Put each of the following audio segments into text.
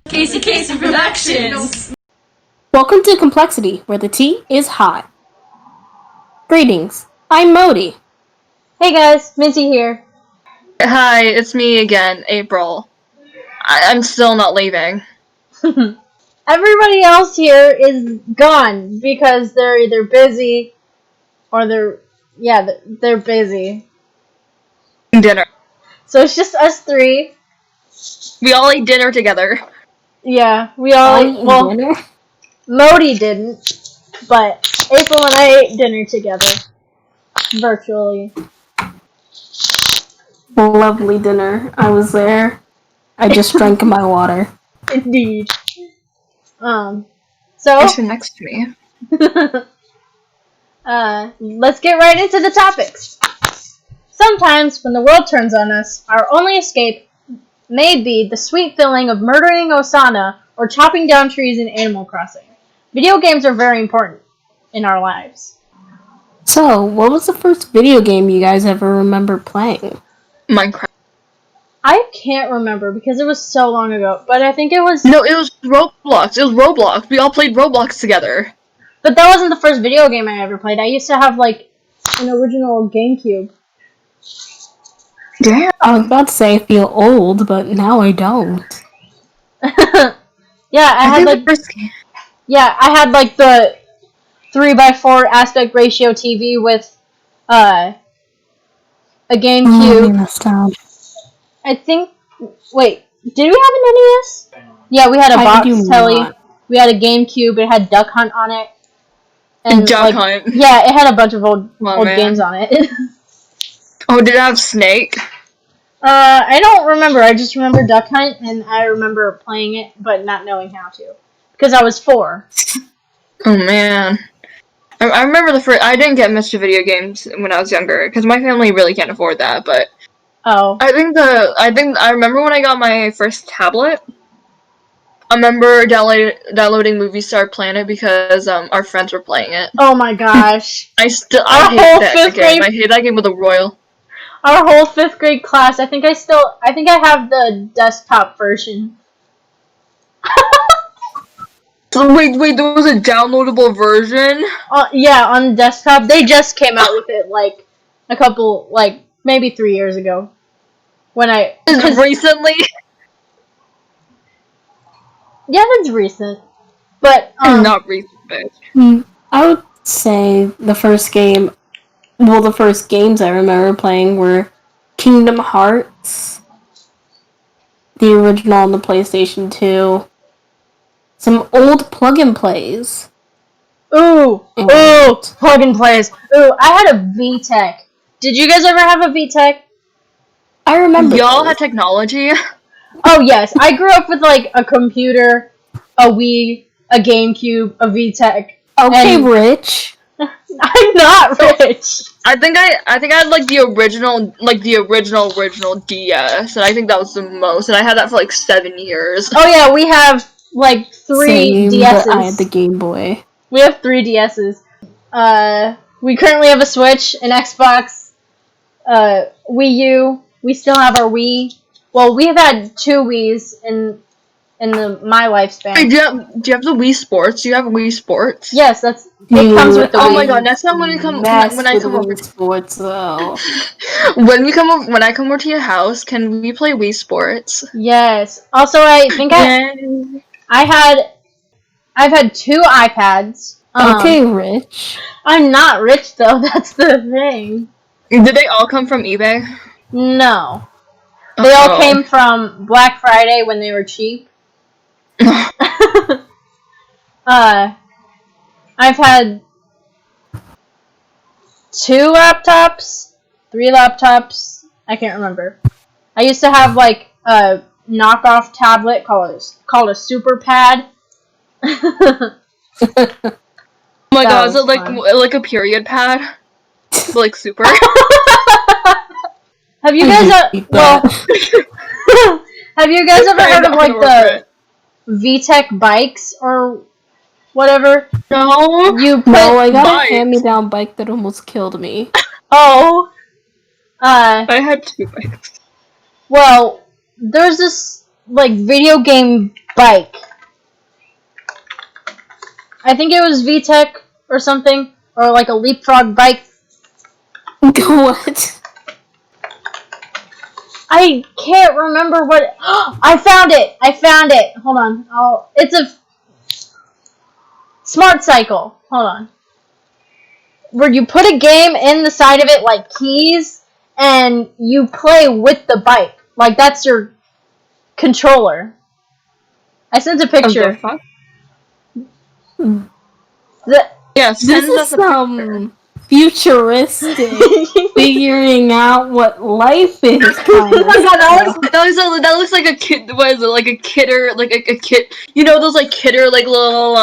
Casey Productions. Welcome to ComplexiTea, where the tea is hot. Greetings, I'm Modi. Hey guys, Minty here. Hi, it's me again, April. I'm still not leaving. Everybody else here is gone because they're either busy or they're busy. Dinner. So it's just us three. We all ate dinner together. Yeah, we all ate, well, dinner? Modi didn't, but April and I ate dinner together. Virtually. Lovely dinner. I was there. I just drank my water. Indeed. So You're next to me. let's get right into the topics. Sometimes, when the world turns on us, our only escape may be the sweet feeling of murdering Osana or chopping down trees in Animal Crossing. Video games are very important in our lives. So, what was the first video game you guys ever remember playing? Minecraft. I can't remember because it was so long ago, but I think it was... No, it was Roblox. It was Roblox. We all played Roblox together. But that wasn't the first video game I ever played. I used to have, like, an original GameCube. Damn. I was about to say I feel old, but now I don't. Yeah, I had like the 3x4 aspect ratio TV with a GameCube. I think. Wait, did we have an NES? Yeah, we had a box telly. We had a GameCube. It had Duck Hunt on it. And Duck Hunt. Yeah, it had a bunch of old games on it. Oh, did it have Snake? I don't remember. I just remember Duck Hunt, and I remember playing it, but not knowing how to. Because I was 4. Oh, man. I remember the first... I didn't get much of video games when I was younger, because my family really can't afford that, but... Oh. I remember when I got my first tablet. I remember downloading Movie Star Planet because our friends were playing it. Oh my gosh. I hate that game. I hate that game with a royal. Our whole 5th grade class, I think I have the desktop version. So wait, there was a downloadable version? Yeah, on desktop. They just came out with it, like, a couple, like, maybe 3 years ago. Recently? Yeah, that's recent. But, not recent. I would say the first games I remember playing were Kingdom Hearts, the original on the PlayStation 2, some old plug-and-plays. Ooh, plug-and-plays. Ooh, I had a VTech. Did you guys ever have a VTech? I remember y'all had technology? Oh, yes. I grew up with, like, a computer, a Wii, a GameCube, a VTech. Okay, rich. I'm not rich. I think I had like the original DS, and I think that was the most, and I had that for like 7 years. Oh yeah, we have like 3 DSs. But I had the Game Boy. We have 3 DSs. We currently have a Switch, an Xbox, Wii U. We still have our Wii. Well, we have had 2 Wiis in my lifespan. Wait, do you have the Wii Sports? Do you have Wii Sports? Yes, it comes with the Wii. Oh my god, next time when I come over to Sports though. when I come over to your house, can we play Wii Sports? Yes. Also, I think I've had 2 iPads. Okay, rich. I'm not rich though. That's the thing. Did they all come from eBay? No. They all came from Black Friday when they were cheap. I've had 2 laptops, 3 laptops. I can't remember. I used to have like a knockoff tablet called a Super Pad. Oh my god, is it like a period pad? Like super? Have you guys have you guys ever heard of like the VTech bikes or whatever? No. I got a hand-me-down bike that almost killed me. Oh. I had 2 bikes. Well, there's this like video game bike. I think it was VTech or something, or like a leapfrog bike. What? I can't remember what. I found it. Hold on. It's a smart cycle. Hold on. Where you put a game in the side of it, like keys, and you play with the bike. Like that's your controller. I sent a picture. Yeah, This send is us a picture. futuristic figuring out what life is kind Oh of my god, stuff. that looks like a kid. What is it? Like a kidder, like a kid. You know those like kidder, like little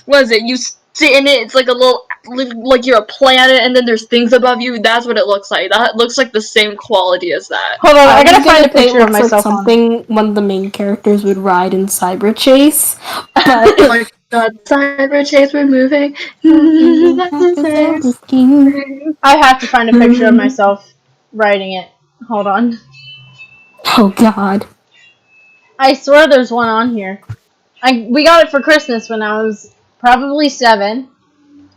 What is it? You sit in it. It's like a little, like you're a planet, and then there's things above you. That's what it looks like. That looks like the same quality as that. Hold on, I gotta find a It picture of looks like myself on it. something one of the main characters would ride in Cyber Chase. But Oh my god, Cyber Chase, we're moving. I have to find a picture of myself writing it. Hold on. Oh god. I swear there's one on here. We got it for Christmas when I was probably 7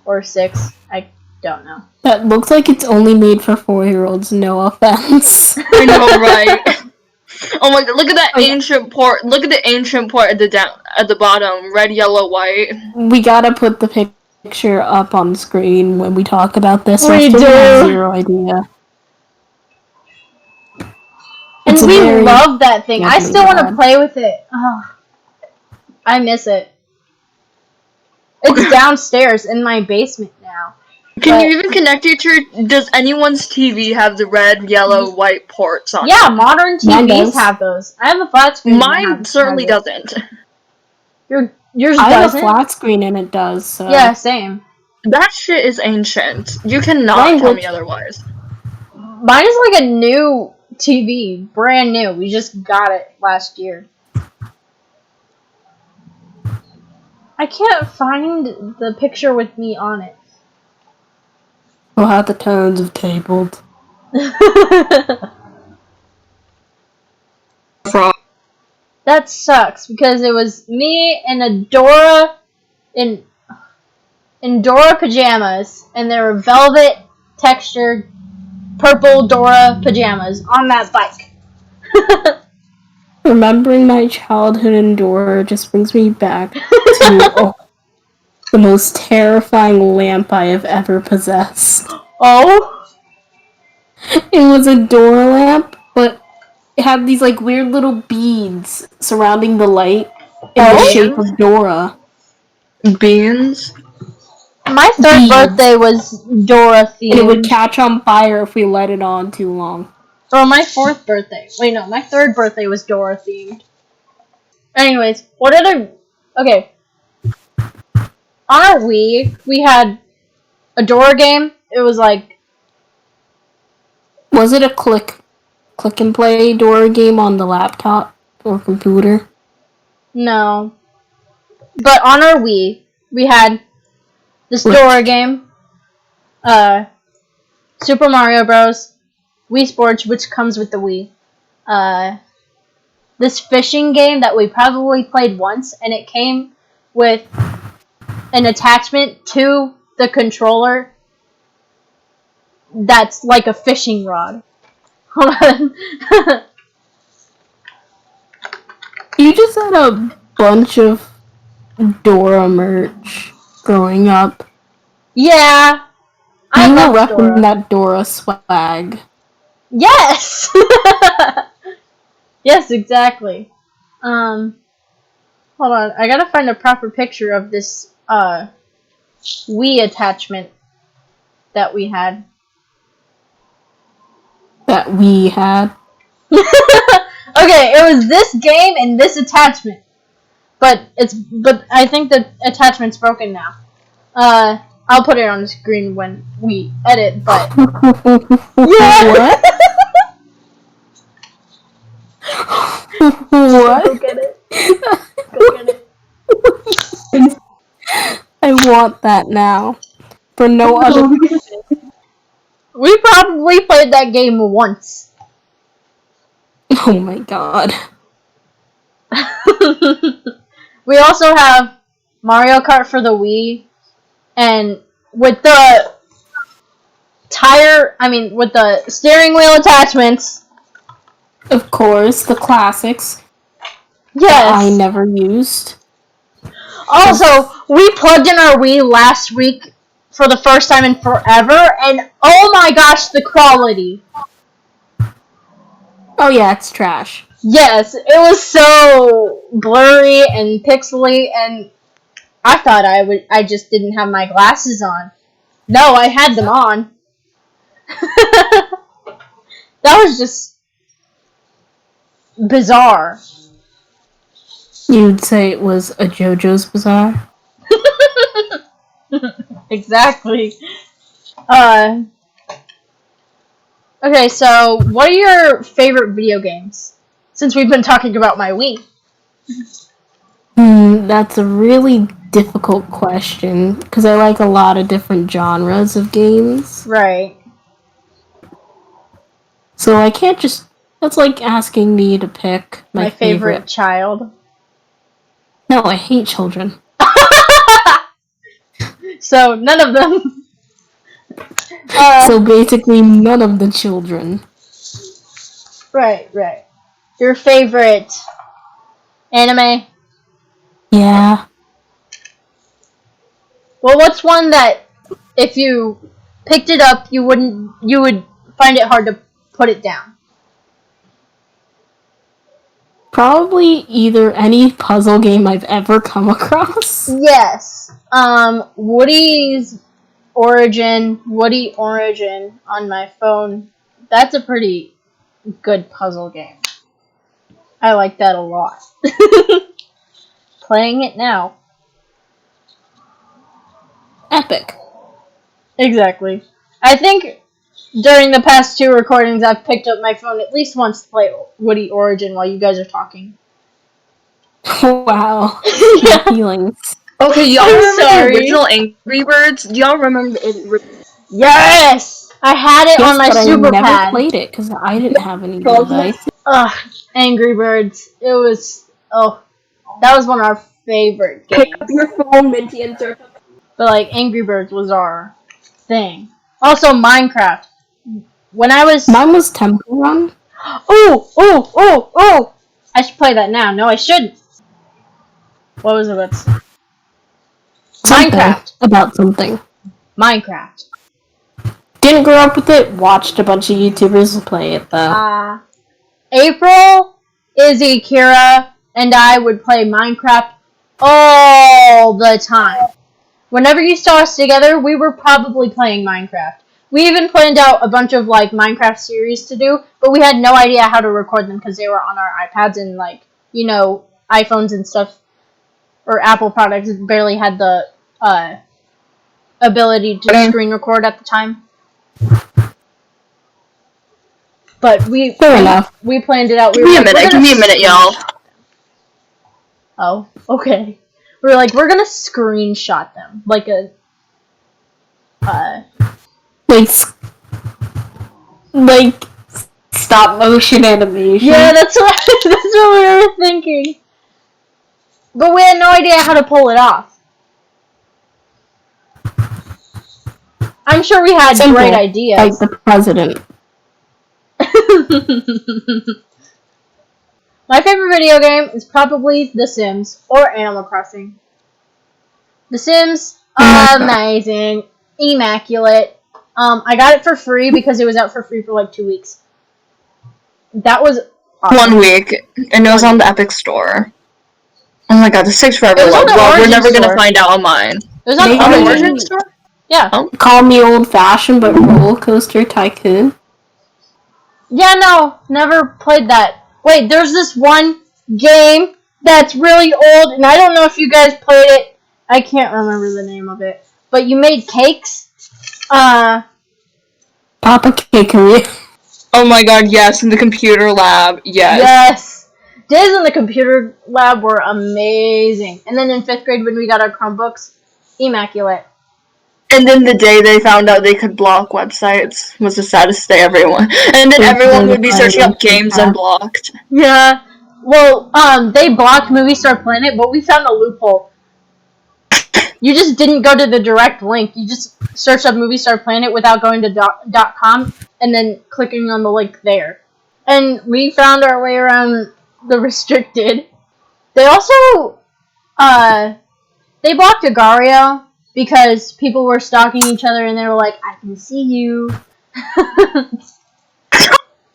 or 6. I don't know. That looks like it's only made for 4-year-olds, no offense. I know, right? Oh my god, look at that ancient port. Look at the ancient port at the bottom. Red, yellow, white. We gotta put the picture up on the screen when we talk about this. We do. Have zero idea. And we love that thing. I still want to play with it. Oh, I miss it. It's downstairs in my basement now. Can you even connect it to your... Does anyone's TV have the red, yellow, white ports on it? Yeah, modern TVs have those. I have a flat screen. Mine certainly doesn't. Yours I have doesn't? a flat screen and it does, so... Yeah, same. That shit is ancient. You cannot tell me otherwise. Mine is like a new TV. Brand new. We just got it last year. I can't find the picture with me on it. We'll have the tones of tabled. That sucks because it was me and a Dora in Dora pajamas, and they were velvet textured purple Dora pajamas on that bike. Remembering my childhood in Dora just brings me back to the most terrifying lamp I have ever possessed. Oh? It was a door lamp, but it had these like weird little beads surrounding the light in the shape of Dora. Beans? My third birthday was Dora themed. And it would catch on fire if we let it on too long. Or my fourth birthday. Wait, no, my third birthday was Dora themed. Anyways, what other... Okay. On our Wii, we had a Dora game. It was like... Was it a click and play Dora game on the laptop or computer? No. But on our Wii, we had this Dora game, Super Mario Bros., Wii Sports, which comes with the Wii, this fishing game that we probably played once, and it came with an attachment to the controller that's like a fishing rod. Hold on. You just had a bunch of Dora merch growing up. Yeah. I You love were repping Dora. that Dora swag. Yes! Yes, exactly. Hold on. I gotta find a proper picture of this, Wii attachment that we had. That we had. Okay, it was this game and this attachment. But I think the attachment's broken now. I'll put it on the screen when we edit, but... Yeah! What? What? Go get it. Go get it. I want that now. For no other reason. We probably played that game once. Oh my god. We also have Mario Kart for the Wii, and with the with the steering wheel attachments. Of course, the classics Yes. I never used. Also, we plugged in our Wii last week for the first time in forever, and oh my gosh, the quality. Oh yeah, it's trash. Yes, it was so blurry and pixely, and I thought I just didn't have my glasses on. No, I had them on. That was just bizarre. You'd say it was a JoJo's Bizarre? Exactly. Okay, so what are your favorite video games? Since we've been talking about my Wii. That's a really difficult question because I like a lot of different genres of games. Right. So I can't just. That's like asking me to pick my favorite. child. No, I hate children. So, none of them. So basically, none of the children. Right. Your favorite anime? Yeah. Well, what's one that if you picked it up, you would find it hard to put it down? Probably either any puzzle game I've ever come across. Yes. Woody Origin on my phone. That's a pretty good puzzle game. I like that a lot. Playing it now. Epic. Exactly. I think during the past 2 recordings, I've picked up my phone at least once to play Woody Origin while you guys are talking. Wow. Yeah. Feelings. Okay, y'all I'm remember sorry. the original Angry Birds? Do y'all remember it? Yes! I had it on my but Super I never Pad. played it because I didn't have any device. Ugh, Angry Birds. It was, that was one of our favorite games. Pick up your phone, Minty, and surf. But, like, Angry Birds was our thing. Also, Minecraft. When I was... Mine was Temple Run. Oh! I should play that now. No, I shouldn't. What was it about to say? Minecraft. About something. Minecraft. Didn't grow up with it. Watched a bunch of YouTubers play it though. April, Izzy, Kira, and I would play Minecraft all the time. Whenever you saw us together, we were probably playing Minecraft. We even planned out a bunch of like Minecraft series to do, but we had no idea how to record them because they were on our iPads and like, you know, iPhones and stuff, or Apple products barely had the ability to screen record at the time. But we planned it out. Give me a minute, y'all. Oh, okay. We were like, we're gonna screenshot them. Like a... Like stop motion animation. Yeah, that's what we were thinking. But we had no idea how to pull it off. I'm sure we had great ideas. Like the president. My favorite video game is probably The Sims or Animal Crossing. The Sims, amazing, immaculate. I got it for free because it was out for free for like 2 weeks. That was awesome. 1 week, and it was on the Epic Store. Oh my god, this takes forever. Well, we're never gonna find out on mine. It was on the Origin Store? Yeah. Oh. Call me old-fashioned, but Roller Coaster Tycoon. Yeah, no, never played that. Wait, there's this one game that's really old, and I don't know if you guys played it. I can't remember the name of it. But you made cakes? Papa Cakery. Oh my god, yes, in the computer lab, yes. Yes. Days in the computer lab were amazing. And then in 5th grade when we got our Chromebooks, immaculate. And then the day they found out they could block websites was the saddest day everyone. And then everyone would be searching up games unblocked. Yeah. Well, they blocked Movie Star Planet, but we found a loophole. You just didn't go to the direct link. You just searched up Movie Star Planet without going to .com and then clicking on the link there. And we found our way around the restricted. They also, they blocked Agario because people were stalking each other and they were like, I can see you.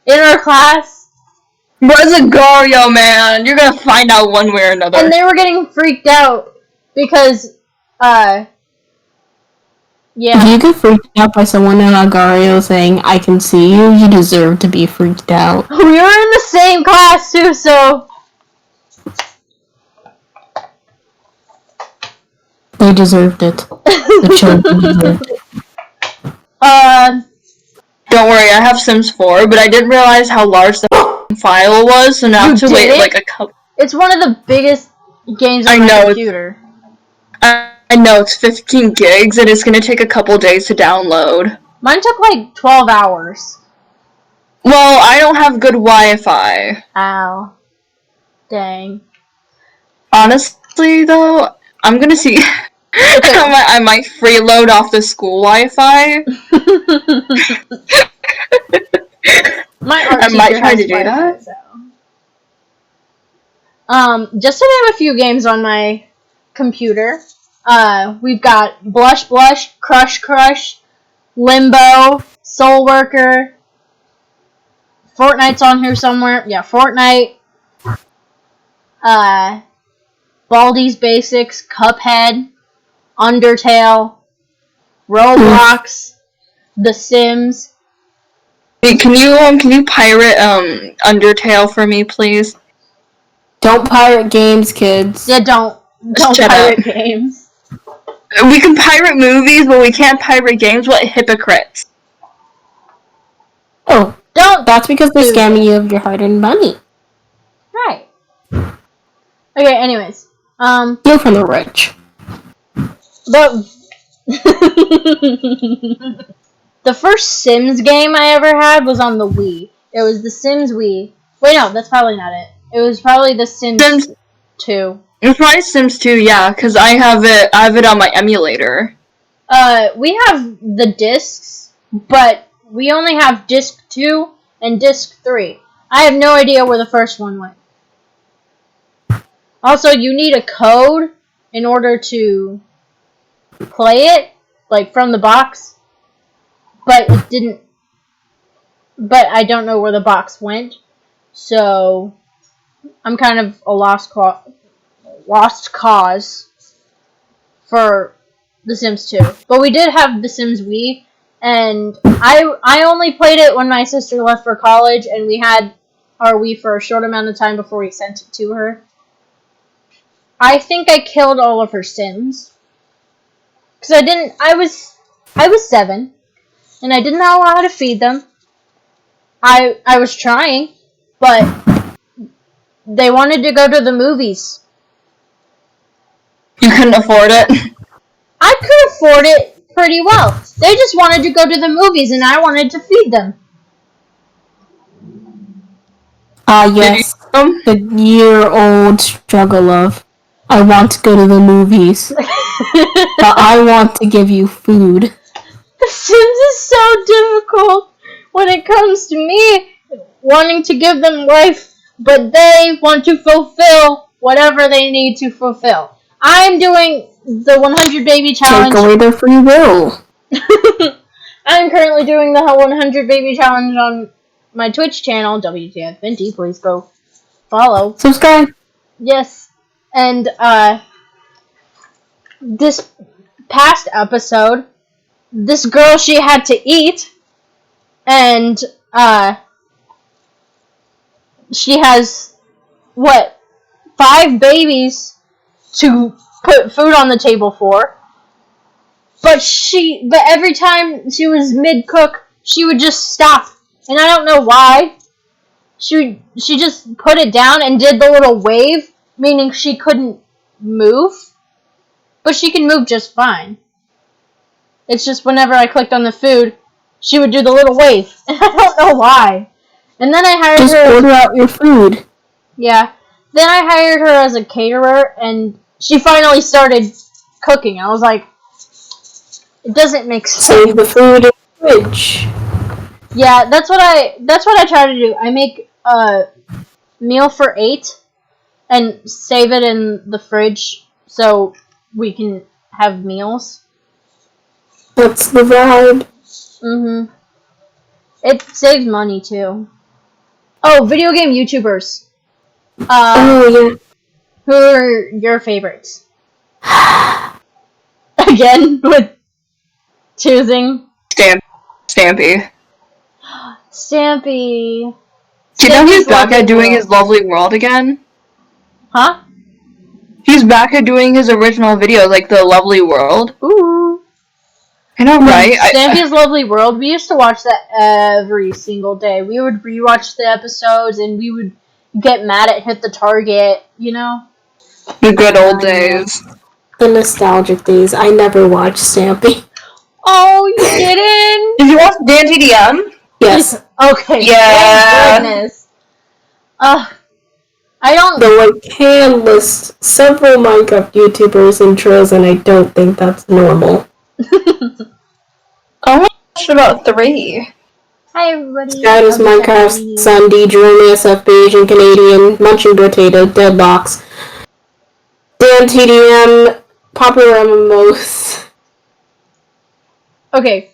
In our class. Where's Agario, man? You're gonna find out one way or another. And they were getting freaked out because, yeah. If you get freaked out by someone in Agario saying, I can see you, you deserve to be freaked out. We were in the same class, too, so... They deserved it. The children deserved it. Don't worry, I have Sims 4, but I didn't realize how large the file was, so now I have to wait like a couple... It's one of the biggest games on my computer. I know, it's 15 gigs, and it's gonna take a couple days to download. Mine took like 12 hours. Well, I don't have good Wi-Fi. Ow. Dang. Honestly, though, I'm gonna see... I might freeload off the school Wi-Fi. I might try to do that. So. Just to name a few games on my computer, we've got Blush Blush, Crush Crush, Limbo, Soul Worker, Fortnite's on here somewhere. Yeah, Fortnite. Baldi's Basics, Cuphead, Undertale, Roblox, The Sims. Wait, can you pirate Undertale for me, please? Don't pirate games, kids. Yeah, don't pirate games. We can pirate movies, but we can't pirate games. What hypocrites? Oh, that's because they're scamming you of your hard-earned money. Right. Okay, anyways. You're from the rich. The first Sims game I ever had was on the Wii. It was the Sims Wii. Wait, no, that's probably not it. It was probably the Sims 2. It was probably Sims 2, yeah, because I have it on my emulator. We have the discs, but we only have disc 2 and disc 3. I have no idea where the first one went. Also, you need a code in order to play it, like from the box. But it didn't. But I don't know where the box went, so I'm kind of a lost cause for The Sims 2. But we did have The Sims Wii, and I only played it when my sister left for college, and we had our Wii for a short amount of time before we sent it to her. I think I killed all of her Sims. Because I was 7, and I didn't know how to feed them. I was trying, but they wanted to go to the movies. You couldn't afford it? I could afford it pretty well. They just wanted to go to the movies, and I wanted to feed them. Yes. The year-old struggle of, I want to go to the movies, but I want to give you food. The Sims is so difficult when it comes to me wanting to give them life, but they want to fulfill whatever they need to fulfill. I'm doing the 100 baby challenge. Take away their free will. I'm currently doing the 100 baby challenge on my Twitch channel, WTF Venti. Please go follow. Subscribe. Yes. And, this past episode, this girl, she had to eat, and, she has, 5 babies to put food on the table for, but every time she was mid-cook, she would just stop, and I don't know why. She just put it down and did the little wave, meaning she couldn't move, but she can move just fine. It's just whenever I clicked on the food, she would do the little wave, and I don't know why. And then I hired her... Just order out your food. Yeah. Then I hired her as a caterer, and she finally started cooking. I was like, it doesn't make sense. Save the food in the fridge. Yeah, that's what I try to do. I make a meal for 8 and save it in the fridge so we can have meals. That's the vibe. Mhm. It saves money too. Oh, video game YouTubers. Oh Who are your favorites? Again with choosing Stampy. Stampy. Do you know he's back Lovely at doing World. his Lovely World again? Huh? He's back at doing his original videos, like the Lovely World. Ooh. I know, right? Stampy's Lovely World. We used to watch that every single day. We would rewatch the episodes, and we would get mad at Hit the Target. You know. The good old days. The nostalgic days. I never watched Stampy. Oh, you didn't? Did you watch Dan TDM? Yes. Okay. Yeah. Thank goodness. I don't. Though I can list several Minecraft YouTubers intros, and I don't think that's normal. I watched about 3. Hi everybody. Scout is Minecraft, Sunday, Jerome SF, Asian Canadian, Munching Potato, Deadbox, Dan TDM, Popular MMOs, Okay.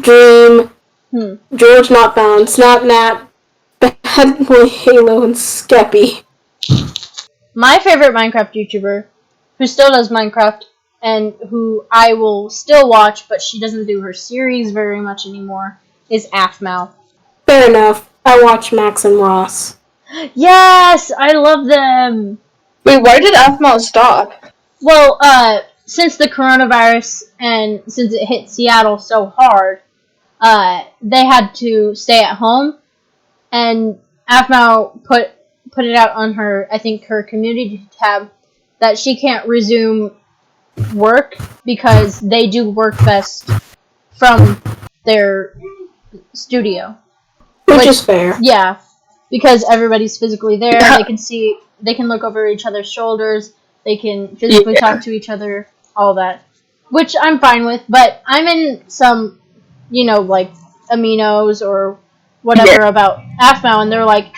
Dream, George Not Bound, Snapnap, Bad Boy Halo, and Skeppy. My favorite Minecraft YouTuber, who still does Minecraft, and who I will still watch, but she doesn't do her series very much anymore, is Afmau. Fair enough. I watch Max and Ross. Yes! I love them! Wait, why did FMO stop? Well, since the coronavirus and since it hit Seattle so hard, they had to stay at home, and Afmau put it out on her, I think, her community tab that she can't resume work because they do work best from their studio. Which is fair. Yeah, because everybody's physically there. They can look over each other's shoulders. They can physically talk to each other. All that, which I'm fine with. But I'm in some, like aminos or whatever about Afmau, and they're like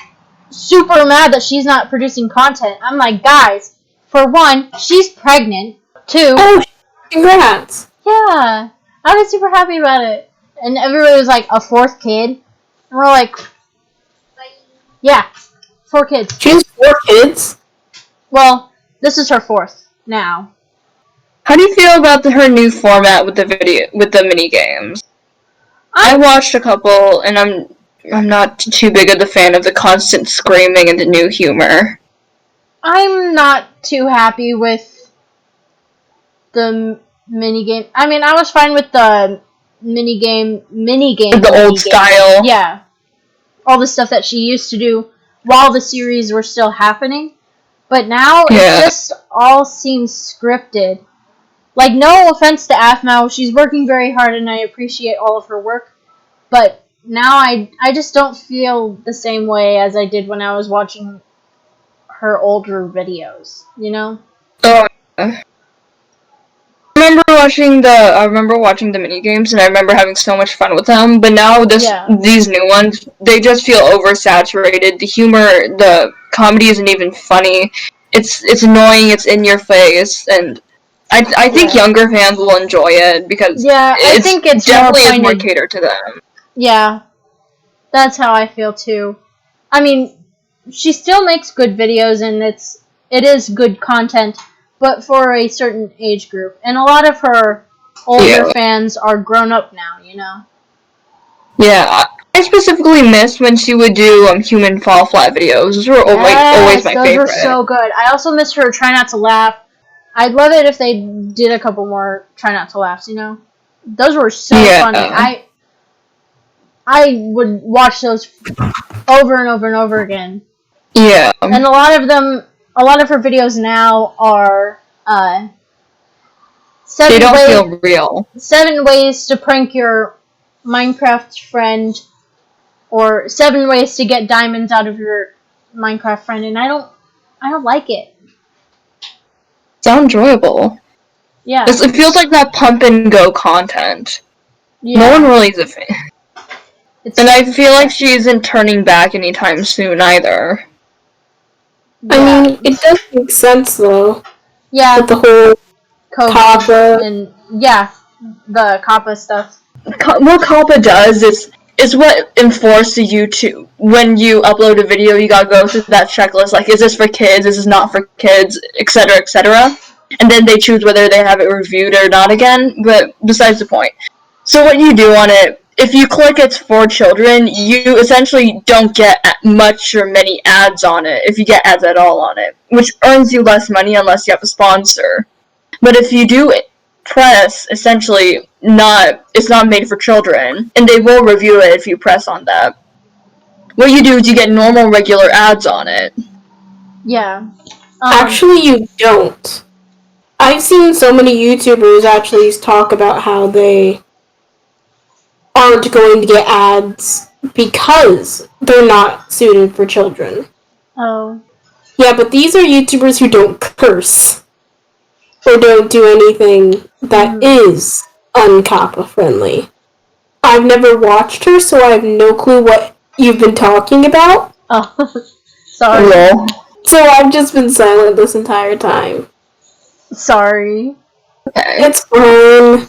super mad that she's not producing content. I'm like, guys, for one, she's pregnant. 2, Oh, congrats. yeah, I was super happy about it. And everybody was like, a 4th kid? And we're like, yeah, 4 kids. She has 4 kids? Well, this is her 4th now. How do you feel about her new format with the mini games? I watched a couple, and I'm not too big of the fan of the constant screaming and the new humor. I'm not too happy with the minigame. I mean, I was fine with the minigame. The old style. Yeah. All the stuff that she used to do while the series were still happening. But now it just all seems scripted. Like, no offense to Afmau, she's working very hard and I appreciate all of her work. But now I just don't feel the same way as I did when I was watching her older videos, you know? Oh, I remember watching the mini games, and I remember having so much fun with them. But now these new ones, they just feel oversaturated. The humor, the comedy isn't even funny. It's annoying. It's in your face, and I think younger fans will enjoy it because I think it's definitely more catered to them. Yeah, that's how I feel too. I mean, she still makes good videos, and it is good content, but for a certain age group. And a lot of her older fans are grown up now, you know? Yeah, I specifically missed when she would do Human Fall Flat videos. Those were always my favorite. Those were so good. I also missed her Try Not to Laugh. I'd love it if they did a couple more Try Not to Laughs, you know? Those were so funny. I would watch those over and over and over again. Yeah. And a lot of her videos now are they don't feel real. 7 ways to prank your Minecraft friend, or 7 ways to get diamonds out of your Minecraft friend, and I I don't like it. It's not enjoyable. Yeah. It feels like that pump and go content. Yeah. No one really is a fan. It's, And I feel like she isn't turning back anytime soon either. I mean, it does make sense though. yeah, With the whole COVID Kappa. and yeah, the Kappa stuff. What Kalpa does is what enforces you to, when you upload a video, you gotta go through that checklist, like, is this for kids, is this not for kids, etc., etc. And then they choose whether they have it reviewed or not again, but besides the point. So what you do on it, if you click it's for children, you essentially don't get much or many ads on it, if you get ads at all on it, which earns you less money unless you have a sponsor. But if you do press, essentially, it's not made for children, and they will review it if you press on that. What you do is you get normal, regular ads on it. Yeah. Actually, you don't. I've seen so many YouTubers actually talk about how they aren't going to get ads because they're not suited for children. Oh. Yeah, but these are YouTubers who don't curse or don't do anything that is un-Kappa friendly. I've never watched her, so I have no clue what you've been talking about. Oh. Sorry. Hello. So I've just been silent this entire time. Sorry. Okay. It's fine.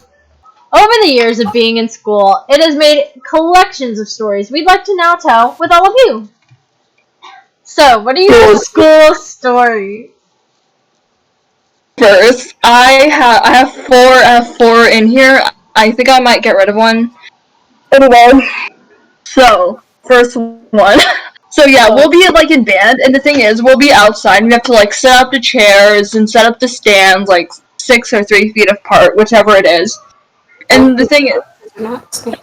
Over the years of being in school, it has made collections of stories we'd like to now tell with all of you. So, what are your school stories? First, I have four in here. I think I might get rid of one. Anyway, so first one. So yeah, we'll be like in band, and the thing is, we'll be outside. We have to like set up the chairs and set up the stands like 6 or 3 feet apart, whichever it is. And the thing is,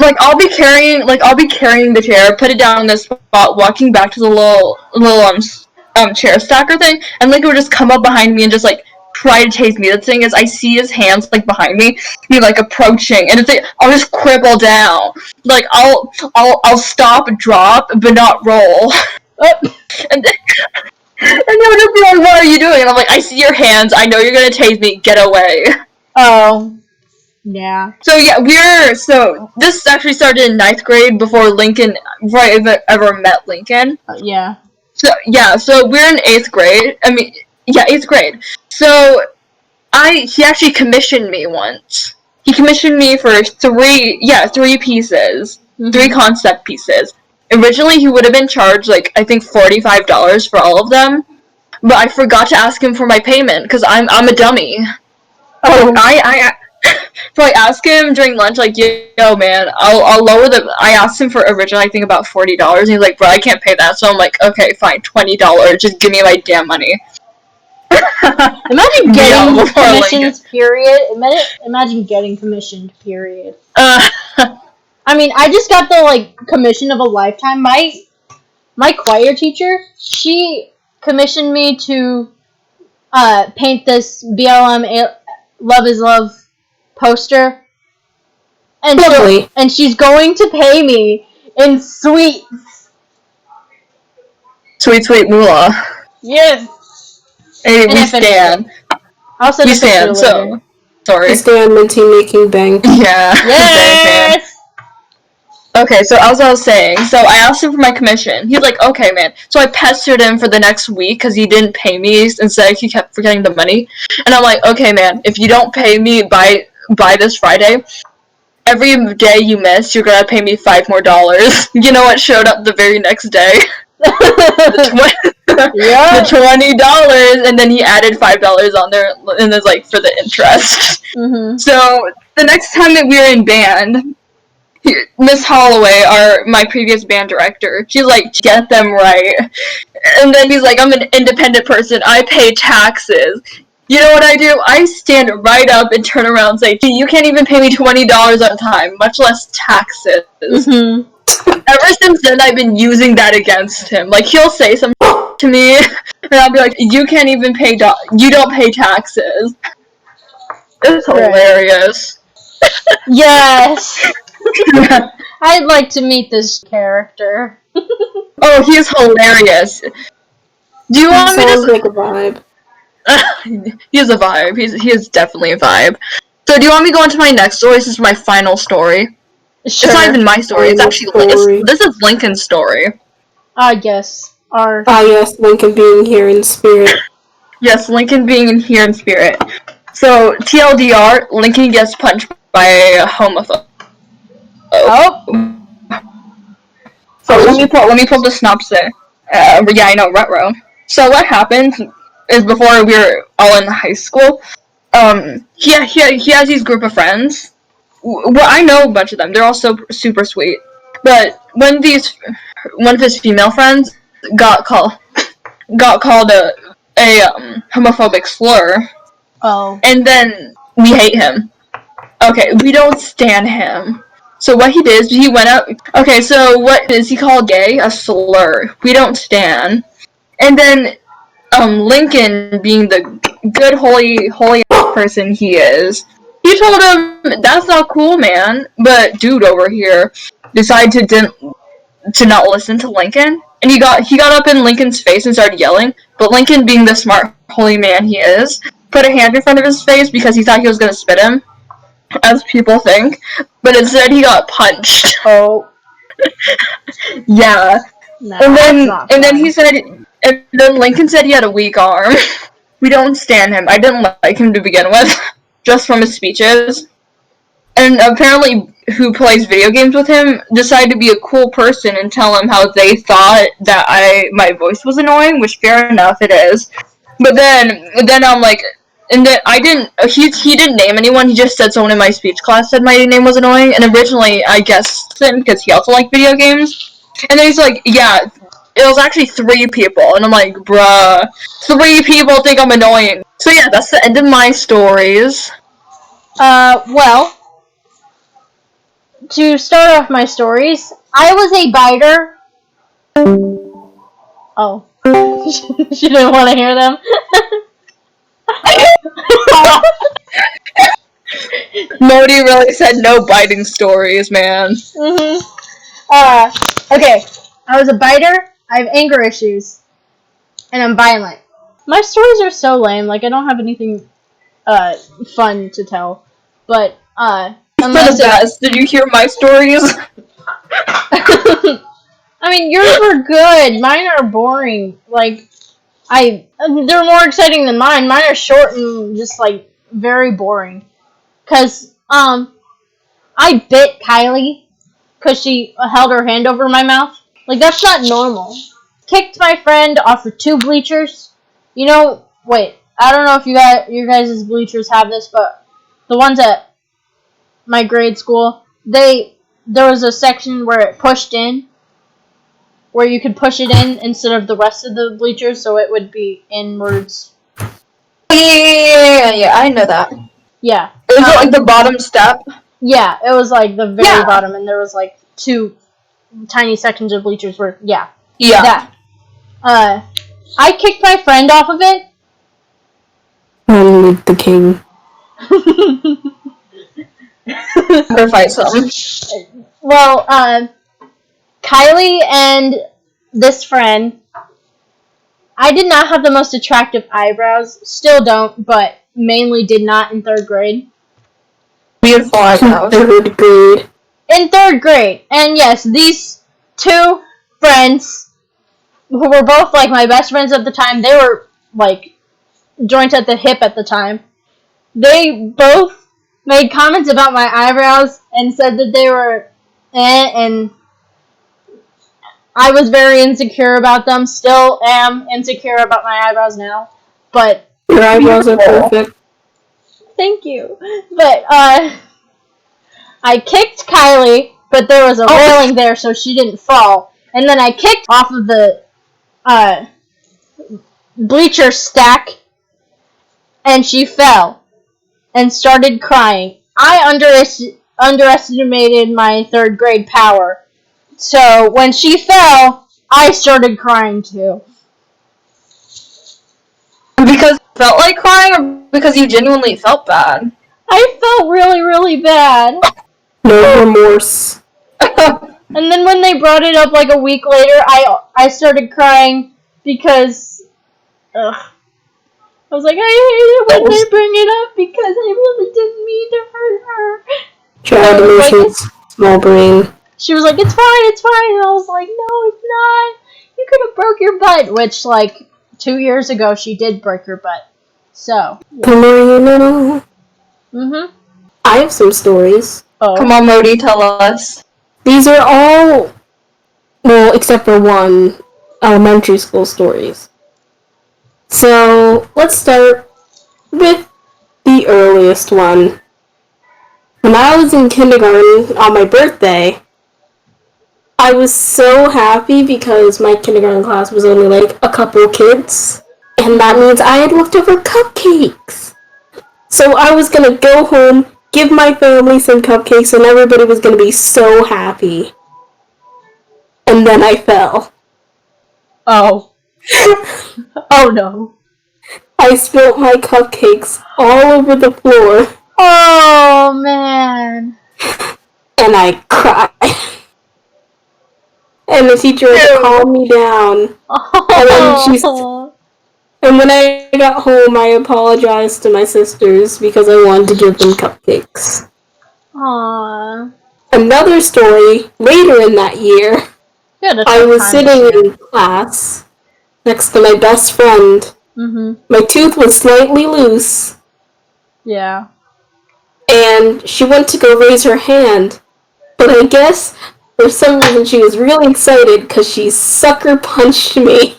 like I'll be carrying the chair, put it down in this spot, walking back to the little chair stacker thing, and Lincoln would just come up behind me and just like try to chase me. The thing is, I see his hands like behind me, he like approaching, and it's like I'll just cripple down. Like I'll stop, drop, but not roll. And he'll just be like, "What are you doing?" And I'm like, "I see your hands. I know you're gonna tase me. Get away." Oh. Yeah. So yeah, this actually started in 9th grade before I ever met Lincoln. Yeah. So yeah, so we're in 8th grade. 8th grade. So he actually commissioned me once. He commissioned me for 3 pieces, 3 concept pieces. Originally, he would have been charged like I think $45 for all of them, but I forgot to ask him for my payment because I'm a dummy. Oh, so I asked him during lunch, like, yo, man, I'll lower I asked him for originally, I think, about $40, and he's like, bro, I can't pay that, so I'm like, okay, fine, $20, just give me my damn money. Imagine getting commissions, period. Imagine getting commissioned, period. I mean, I just got the, like, commission of a lifetime. My choir teacher, she commissioned me to paint this BLM Love is Love poster, and she's going to pay me in sweets. Sweet moolah. Yes. Hey, we stand. I'll send we a picture stand. later. So sorry. We stand minty making bank. Yeah. Yes. Okay, so as I was saying, so I asked him for my commission. He's like, okay, man. So I pestered him for the next week because he didn't pay me. Instead, he kept forgetting the money. And I'm like, okay, man, if you don't pay me by this Friday, every day you miss, you're gonna pay me $5 more. You know what showed up the very next day? The $20, and then he added $5 on there, and it's like for the interest. Mm-hmm. So the next time that we were in band, Miss Holloway, my previous band director, she's like, get them right. And then he's like, I'm an independent person, I pay taxes. You know what I do? I stand right up and turn around and say, you can't even pay me $20 at a time, much less taxes. Mm-hmm. Ever since then, I've been using that against him. Like, he'll say something to me, and I'll be like, you can't even pay, you don't pay taxes. It's hilarious. Yes! I'd like to meet this character. Oh, he's hilarious. Do you want me to? Sounds like a vibe. He is a vibe. He is definitely a vibe. So do you want me to go into my next story? This is my final story. Sure. It's not even my story. It's actually this is Lincoln's story. Yes. Yes, Lincoln being here in spirit. Yes, Lincoln being in here in spirit. So TLDR, Lincoln gets punched by a homophobe. Oh. So let me pull the synopsis. Yeah, I know, retro. So what happened is before we were all in high school, he has these group of friends. Well, I know a bunch of them. They're all so super sweet. But when one of his female friends got called a homophobic slur, and then we hate him. Okay, we don't stand him. So what he did is he went up. Okay, so what is he called gay? A slur. We don't stand. And then Lincoln, being the good holy person he is, he told him that's not cool, man. But dude over here decided to not listen to Lincoln, and he got up in Lincoln's face and started yelling. But Lincoln, being the smart holy man he is, put a hand in front of his face because he thought he was gonna spit him, as people think, but instead he got punched. Oh. Yeah. No, and then Lincoln said he had a weak arm. We don't stand him. I didn't like him to begin with, just from his speeches. And apparently, who plays video games with him decided to be a cool person and tell him how they thought that my voice was annoying, which fair enough, it is. But then I'm like, and then he didn't name anyone, he just said someone in my speech class said my name was annoying, and originally I guessed him because he also liked video games. And then he's like, yeah, it was actually 3 people, and I'm like, bruh, 3 people think I'm annoying. So yeah, that's the end of my stories. Well, to start off my stories, I was a biter. Oh. She didn't want to hear them. Modi really said no biting stories, man. Okay. I was a biter. I have anger issues. And I'm violent. My stories are so lame. Like, I don't have anything fun to tell. But, unless best. Did you hear my stories? I mean, yours were good. Mine are boring. Like, they're more exciting than mine. Mine are short and just, like, very boring. 'Cause, I bit Kylie because she held her hand over my mouth. Like, that's not normal. Kicked my friend off of 2 bleachers. You know, wait, I don't know if your guys' bleachers have this, but the ones at my grade school, there was a section where it pushed in, where you could push it in instead of the rest of the bleachers, so it would be inwards. Yeah, I know that. Yeah. It was like the bottom step? Yeah, it was like the very bottom, and there was like 2 tiny sections of bleachers where, yeah. That. I kicked my friend off of it. Only the king. Sacrifice him. Well, Kylie and this friend, I did not have the most attractive eyebrows. Still don't, but mainly did not in 3rd grade. Beautiful eyebrows. 3rd grade. In 3rd grade. And yes, these 2 friends, who were both like my best friends at the time, they were like joint at the hip at the time. They both made comments about my eyebrows and said that they were and I was very insecure about them. Still am insecure about my eyebrows now. But your eyebrows are perfect. Thank you. But I kicked Kylie, but there was a railing there so she didn't fall. And then I kicked off of the bleacher stack, and she fell and started crying. I underestimated my 3rd grade power. So when she fell, I started crying too. Because you felt like crying, or because you genuinely felt bad? I felt really, really bad. No remorse. And then when they brought it up like a week later, I started crying because Ugh. I was like, I hate it when they bring it up because I really didn't mean to hurt her. Child emotions, small brain. She was like, it's fine, and I was like, no, it's not. You could have broke your butt, which, like, 2 years ago she did break her butt. So, The more you know. mm-hmm. I have some stories. Oh. Come on, Modi, tell us. These are all, well, except for one, elementary school stories. So, let's start with the earliest one. When I was in kindergarten on my birthday, I was so happy because my kindergarten class was only like a couple kids. And that means I had leftover cupcakes. So I was gonna go home, give my family some cupcakes, and everybody was gonna be so happy. And then I fell. Oh. Oh no. I spilt my cupcakes all over the floor. Oh man. And I cried. And the teacher had to calm me down. Oh. And when I got home, I apologized to my sisters because I wanted to give them cupcakes. Aww. Another story, later in that year, I was sitting in class next to my best friend. Mm-hmm. My tooth was slightly loose. Yeah. And she went to go raise her hand. But I guess, for some reason, she was really excited because she sucker punched me.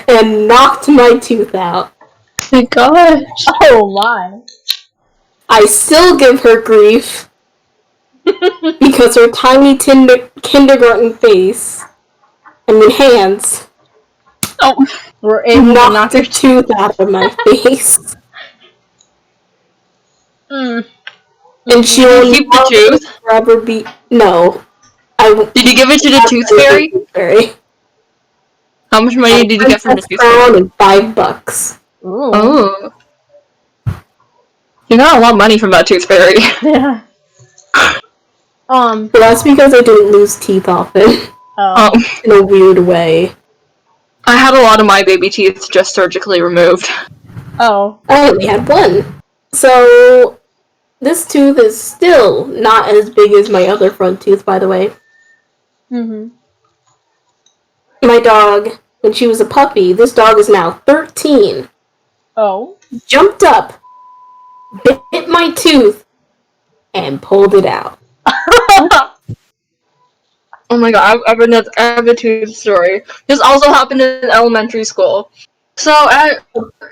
And knocked my tooth out. My gosh. Oh my. I still give her grief because her tiny kindergarten face, hands, were able to knock her tooth out of my face. Mm. And she will keep the tooth? Forever be no. Did you give it to the tooth fairy? How much money did you get from the tooth fairy? And $5. Ooh. Oh. You got a lot of money from that tooth fairy. Yeah. But that's because I didn't lose teeth often. In a weird way. I had a lot of my baby teeth just surgically removed. Oh. I only had one. So, this tooth is still not as big as my other front tooth, by the way. Mm-hmm. My dog, when she was a puppy, this dog is now 13. Oh. Jumped up, bit my tooth, and pulled it out. Oh my god, I have a tooth story. This also happened in elementary school. So,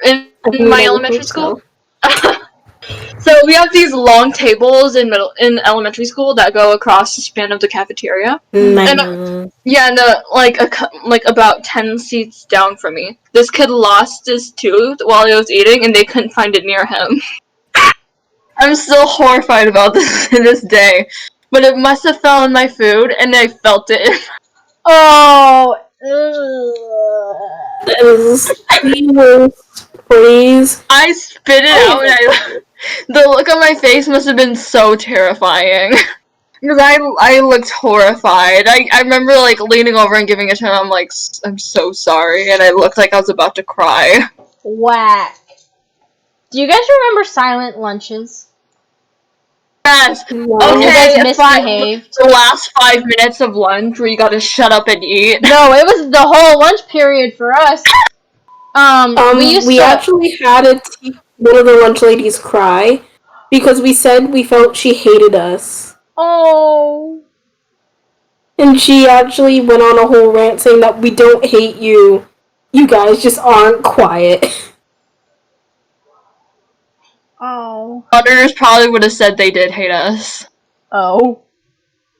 in my elementary school, so we have these long tables in elementary school that go across the span of the cafeteria. And like about 10 seats down from me, this kid lost his tooth while he was eating, and they couldn't find it near him. I'm still horrified about this to this day. But it must have fell in my food, and I felt it. Oh! That is the worst phrase. I spit it out, and the look on my face must have been so terrifying. Because I looked horrified. I remember, like, leaning over and giving it to him. I'm like, I'm so sorry, and I looked like I was about to cry. Whack. Do you guys remember silent lunches? Yes. No. Okay. You guys misbehaved. The last 5 minutes of lunch where you gotta shut up and eat. No, it was the whole lunch period for us. We actually had one of the lunch ladies cry because we said we felt she hated us. Oh. And she actually went on a whole rant saying that we don't hate you. You guys just aren't quiet. Oh. Others probably would have said they did hate us. Oh.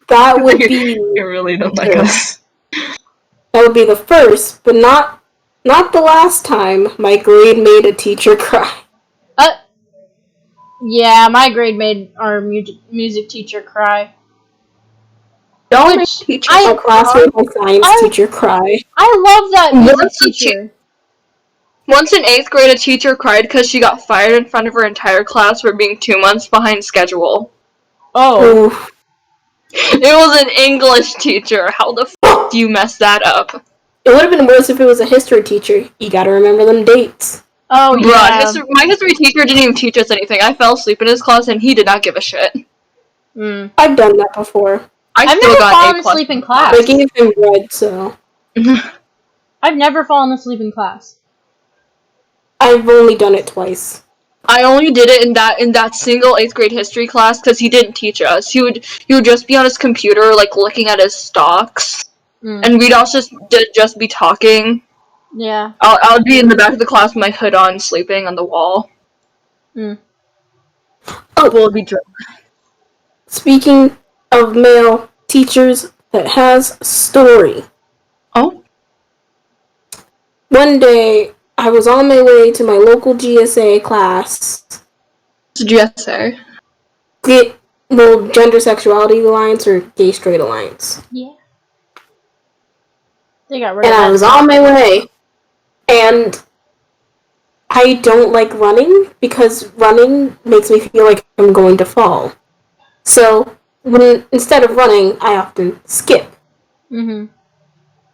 That would be... You really don't like us. That would be the first, but not the last time my grade made a teacher cry. Yeah, my grade made our music teacher cry. Don't make my class made my science teacher cry. I love that music teacher. Once in 8th grade, a teacher cried because she got fired in front of her entire class for being 2 months behind schedule. Oh. Oof. It was an English teacher. How the f*** do you mess that up? It would have been worse if it was a history teacher. You gotta remember them dates. Oh, yeah. Bruh, my history teacher didn't even teach us anything. I fell asleep in his class and he did not give a shit. I've done that before. I've never got fallen A plus. asleep in class. I gave him red, so... I've never fallen asleep in class. I've only done it twice. I only did it in that single 8th grade history class because he didn't teach us. He would just be on his computer, like, looking at his stocks. And we'd also just be talking. Yeah. I'll be in the back of the class with my hood on, sleeping on the wall. Oh, We'll be drunk. Speaking of male teachers that has a story. Oh? One day, I was on my way to my local GSA class. What's GSA? Gender Sexuality Alliance or Gay Straight Alliance. Yeah. They got rid And of that. I was on my way. And I don't like running because running makes me feel like I'm going to fall. So, instead of running, I often skip.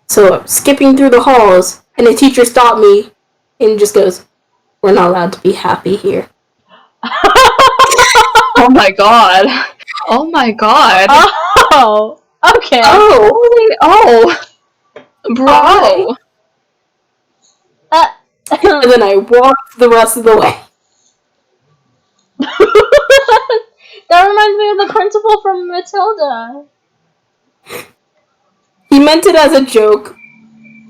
So I'm skipping through the halls, and the teacher stopped me and just goes, "We're not allowed to be happy here." Oh my god. Oh my god. Oh, okay. Oh. Bro. And then I walked the rest of the way. That reminds me of the principal from Matilda. He meant it as a joke,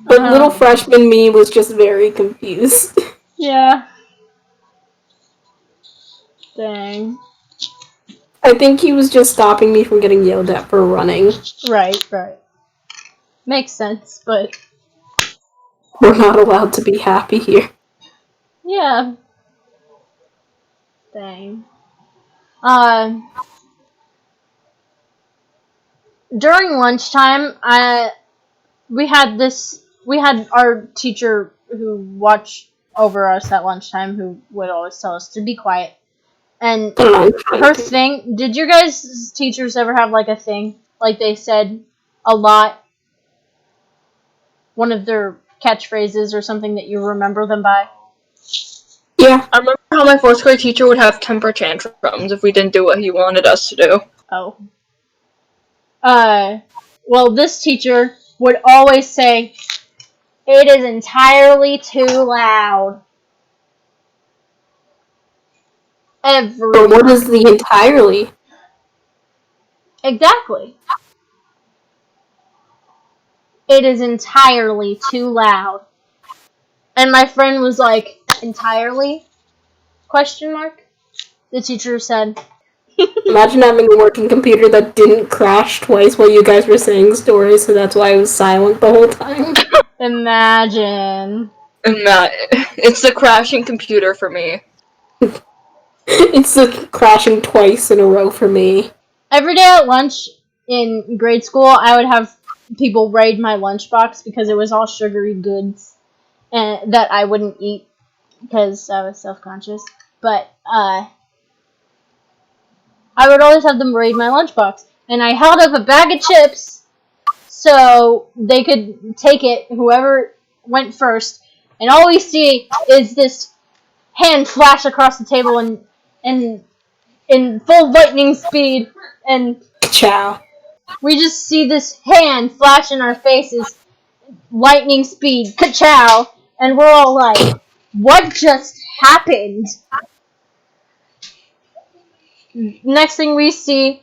but little freshman me was just very confused. Yeah. Dang. I think he was just stopping me from getting yelled at for running. Right. Makes sense, but... We're not allowed to be happy here. Yeah. Dang. During lunchtime, we had our teacher who watched over us at lunchtime who would always tell us to be quiet. And her thing, did your guys' teachers ever have like a thing? Like they said a lot? One of their catchphrases or something that you remember them by? Yeah. I remember how my 4th grade teacher would have temper tantrums if we didn't do what he wanted us to do. Oh. Well, this teacher would always say, "It is entirely too loud." But what is the entirely? Exactly. It is entirely too loud. And my friend was like, "Entirely? Question mark?" The teacher said. Imagine having a working computer that didn't crash twice while you guys were saying stories, so that's why I was silent the whole time. Imagine. It's the crashing computer for me. It's the crashing twice in a row for me. Every day at lunch in grade school, I would have people raid my lunchbox because it was all sugary goods and that I wouldn't eat because I was self-conscious. But I would always have them raid my lunchbox, and I held up a bag of chips so they could take it, whoever went first, and all we see is this hand flash across the table in full lightning speed, and Ciao. we just see this hand flash in our faces, lightning speed, ka-chow, and we're all like, what just happened? Next thing we see,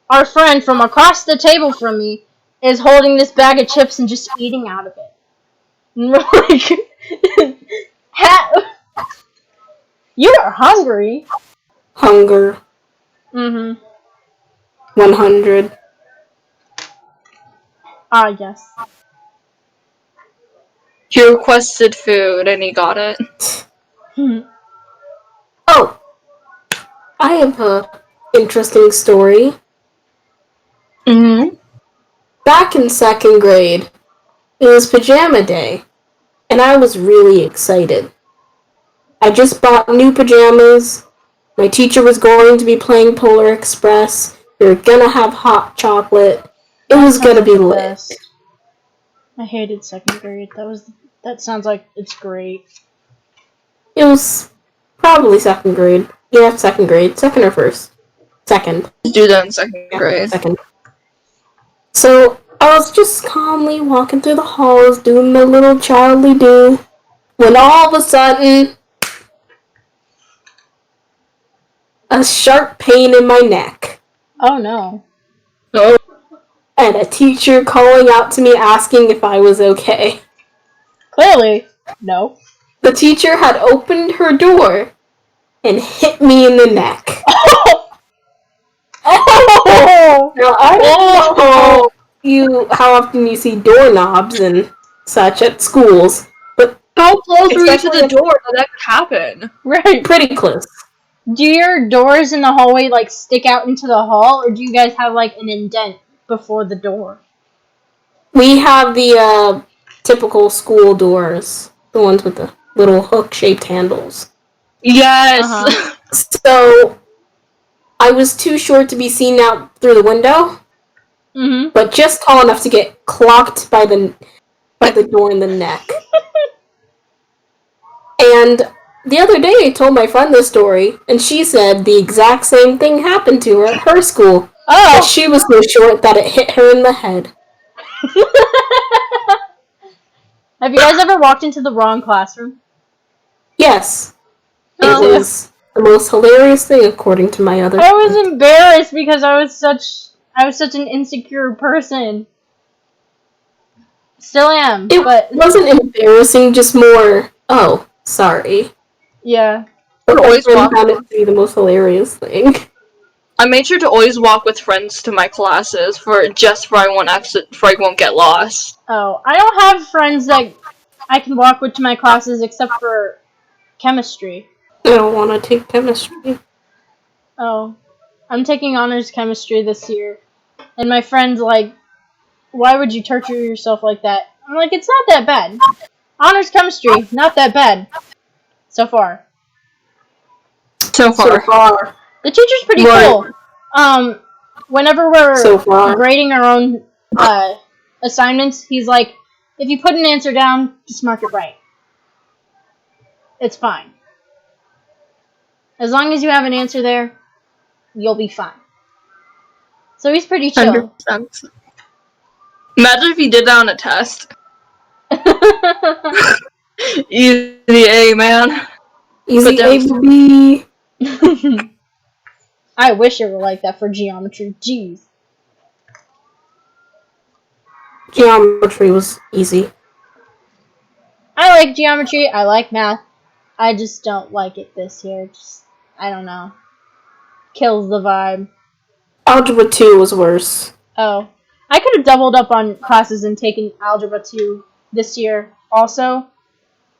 our friend from across the table from me is holding this bag of chips and just eating out of it. And we're like, you're hungry. Hunger. 100. Ah, yes. He requested food and he got it. Oh! I have a interesting story. Back in 2nd grade, it was pajama day, and I was really excited. I just bought new pajamas. My teacher was going to be playing Polar Express. We were gonna have hot chocolate. It was gonna be lit. I hated second grade. That sounds like it's great. It was probably second grade. Yeah, second grade. Second or first? Second. Do that in second grade. Second. So I was just calmly walking through the halls, doing my little childly do, when all of a sudden, a sharp pain in my neck. Oh no. Oh. And a teacher calling out to me asking if I was okay. Clearly, no. The teacher had opened her door and hit me in the neck. Oh! Now, I don't know how often you see doorknobs and such at schools, but How close were you to especially the door that could happen? Right. pretty close. Do your doors in the hallway like stick out into the hall, or do you guys have like an indent before the door? We have the typical school doors, the ones with the little hook-shaped handles. Yes. Uh-huh. So I was too short to be seen out through the window, but just tall enough to get clocked by the door in the neck. And the other day I told my friend this story, and she said the exact same thing happened to her at her school. Oh! But she was so short that it hit her in the head. Have you guys ever walked into the wrong classroom? Yes. Oh. It was the most hilarious thing according to my other I was friend. embarrassed because I was such an insecure person. Still am, but It wasn't embarrassing, just more, oh, sorry. yeah. But I Always walk. found it to be the most hilarious thing. I made sure to always walk with friends to my classes for I won't get lost. Oh, I don't have friends that I can walk with to my classes except for chemistry. I don't want to take chemistry. Oh, I'm taking honors chemistry this year, and my friend's like, "Why would you torture yourself like that?" I'm like, "It's not that bad. Honors chemistry, not that bad, so far." So far. The teacher's pretty Right. cool. Whenever we're So far. grading our own assignments, he's like, if you put an answer down, just mark it right. It's fine. As long as you have an answer there, you'll be fine. So he's pretty chill. 100%. Imagine if you did that on a test. Easy A, man. Easy A to B. I wish it were like that for geometry. Jeez. Geometry was easy. I like geometry. I like math. I just don't like it this year. I don't know. Kills the vibe. Algebra 2 was worse. Oh. I could have doubled up on classes and taken Algebra 2 this year also,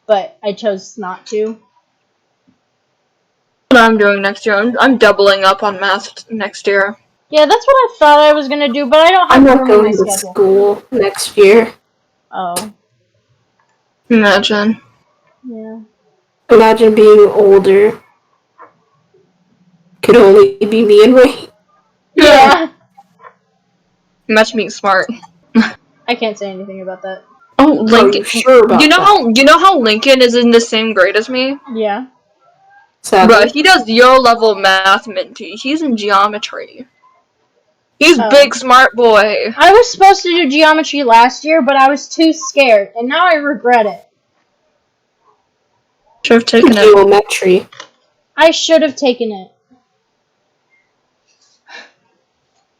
but I chose not to. What I'm doing next year, I'm doubling up on math next year. Yeah, that's what I thought I was going to do, but I don't have I'm not room in my going to schedule. school next year. Oh. Imagine. Yeah. Imagine being older. Could only be me and Ray. Yeah. Imagine being smart. I can't say anything about that. Oh, Lincoln. Are you sure about that? You know how Lincoln is in the same grade as me? Yeah. Sadly. But he does your level math, Minty. He's in geometry. He's Oh. big smart boy. I was supposed to do geometry last year, but I was too scared, and now I regret it. Should have taken it. Geometry. I should have taken it.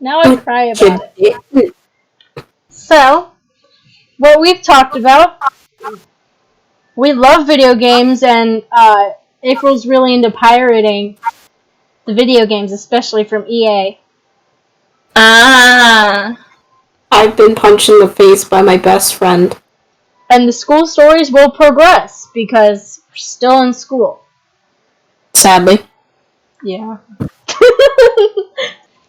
Now I cry about it. So, what we've talked about, we love video games, and April's really into pirating the video games, especially from EA. Ah. I've been punched in the face by my best friend. And the school stories will progress, because we're still in school. Sadly. Yeah.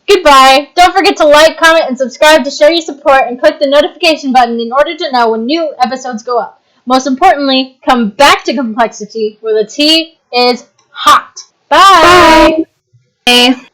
Goodbye. Don't forget to like, comment, and subscribe to show your support, and click the notification button in order to know when new episodes go up. Most importantly, come back to ComplexiTea, where the tea is hot. Bye! Bye.